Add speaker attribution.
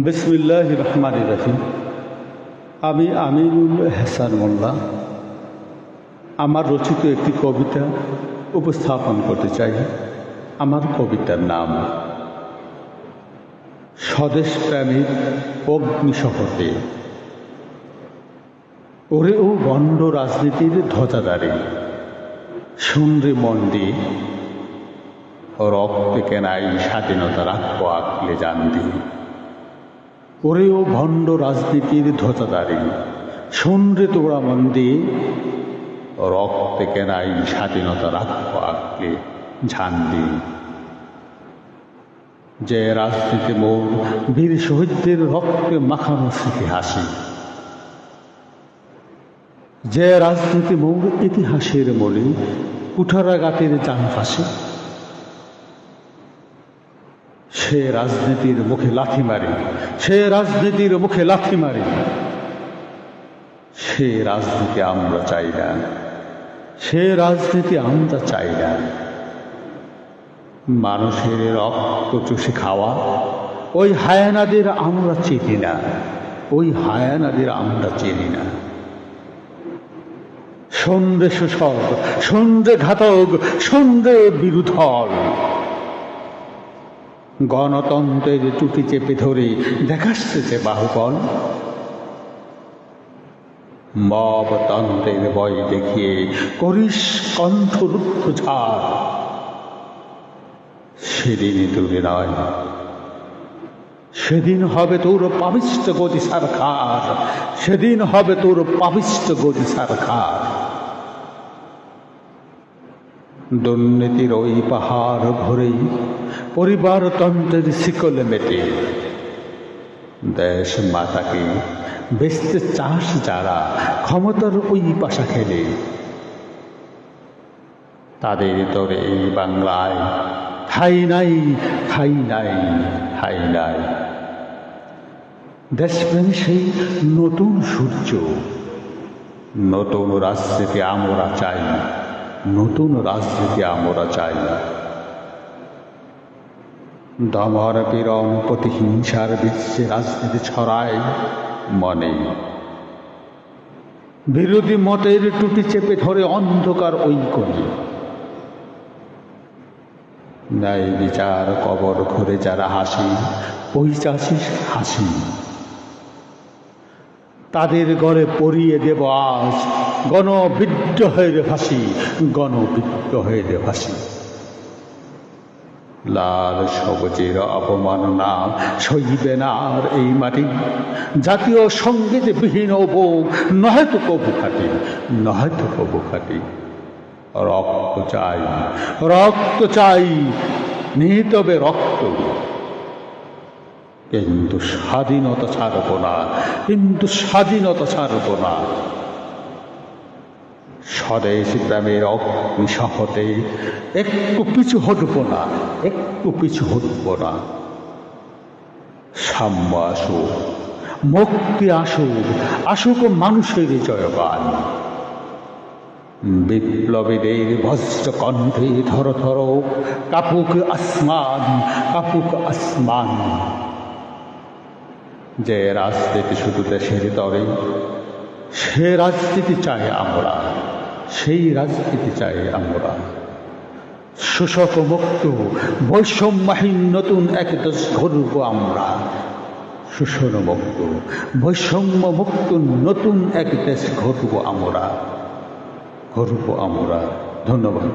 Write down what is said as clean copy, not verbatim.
Speaker 1: বিসমিল্লাহির রহমানির রহিম। আমি আমিনুল হাসান মোল্লা আমার রচিত একটি কবিতা উপস্থাপন করতে চাই। আমার কবিতার নাম স্বদেশ প্রেমীর অগ্নিশপথে। ওরে ও গণ্ড রাজনীতির ধ্বজাধারী, শুনরে মন দিয়ে রক্তে কেনাই স্বাধীনতা রাখবো আঁকলে জান দিয়ে। ওরে ও ভণ্ড রাজনীতির ধ্বজাধারী, শুনরে তোরা মন দিয়ে রক্তে কেনাই স্বাধীনতা রাখবো আঁকলে ঝান দিয়ে। যে রাজনীতি মোর বীর শহীদদের রক্তে মাখানো স্মৃতি হাসি, যে রাজনীতি মোর ইতিহাসের মনে কুঠারাঘাতের জান ফাঁসি। সে রাজনীতির মুখে লাথি মারি, সে রাজনীতির মুখে লাথি মারি। সে রাজনীতি আমরা চাই না, সে রাজনীতি আমরা চাই না। মানুষের রক্ত চুষে খাওয়া ওই হায়ানাদের আমরা চিনি না, ওই হায়ানাদের আমরা চিনি না। সন্ধ্যে শোষক, সন্ধ্যে ঘাতক, সন্ধ্যে বিরোধল গণতন্ত্রের টুটি চেপে ধরে দেখাচ্ছে বাহুবল। মবতন্ত্রের ভয় দেখিয়ে করিস কণ্ঠরুদ্ধ ঝাড়। সেদিন দূরে নয়, সেদিন হবে তোর পাবিষ্ট গদি সরকার, সেদিন হবে তোর পাবিষ্ট গদি সরকার। দুর্নীতির ওই পাহাড় ভরেই পরিবারতন্ত্রের শিকলে মেটে দেশ মাতাকে বেচতে চাস যারা ক্ষমতার ওই পাশা খেলে। তাদের তোরে এই বাংলায় ঠাই নাই, ঠাই নাই, ঠাই নাই। দেশপ্রেম সেই নতুন সূর্য, নতুন রাজনীতি আমরা চাই, নতুন রাজনীতি আমরা চাই। দমর পীড়ন প্রতিহিংসার বিশ্বে রাজনীতি ছড়ায় মনে, বিরোধী মতের টুটি চেপে ধরে অন্ধকার ওই কোণে। ন্যায় বিচার কবর ঘুরে যারা হাসি, পৈশাচিক হাসি, তাদের গড়ে পরিয়ে দেব আজ গণবিদ্রোহের ফাঁসি, গণবিদ্রোহের ফাঁসি। লাল সবুজের অপমাননা সইবে না আর এই মাটি, জাতীয় সঙ্গীত বিহীন বুক নয়তো কবু খাটি, নয়তো কবু খাটি। রক্ত চাই, রক্ত চাই, নিহিত হবে রক্ত। কিন্তু স্বাধীনতা ছাড়ব না, কিন্তু স্বাধীনতা ছাড়ব না। স্বদেশ প্রেমের অগ্নিশপথে একটু পিছু হটব না, একটু পিছু হটব না। সাম্য আসুক, মুক্তি আসুক, আসুক মানুষের জয়গান। বিপ্লবীদের বজ্র কণ্ঠে ধর ধর কাপুক আসমান, কাপুক আসমান। যে রাজনীতি শুধু দেশের তরে, সে রাজনীতি চাই আমরা, সেই রাজনীতি চাই আমরা। শোষক মুক্ত বৈষম্যহীন নতুন এক দেশ গড়ব আমরা। শোষণ মুক্ত বৈষম্য মুক্ত নতুন এক দেশ গড়ব আমরা, গড়ব আমরা। ধন্যবাদ।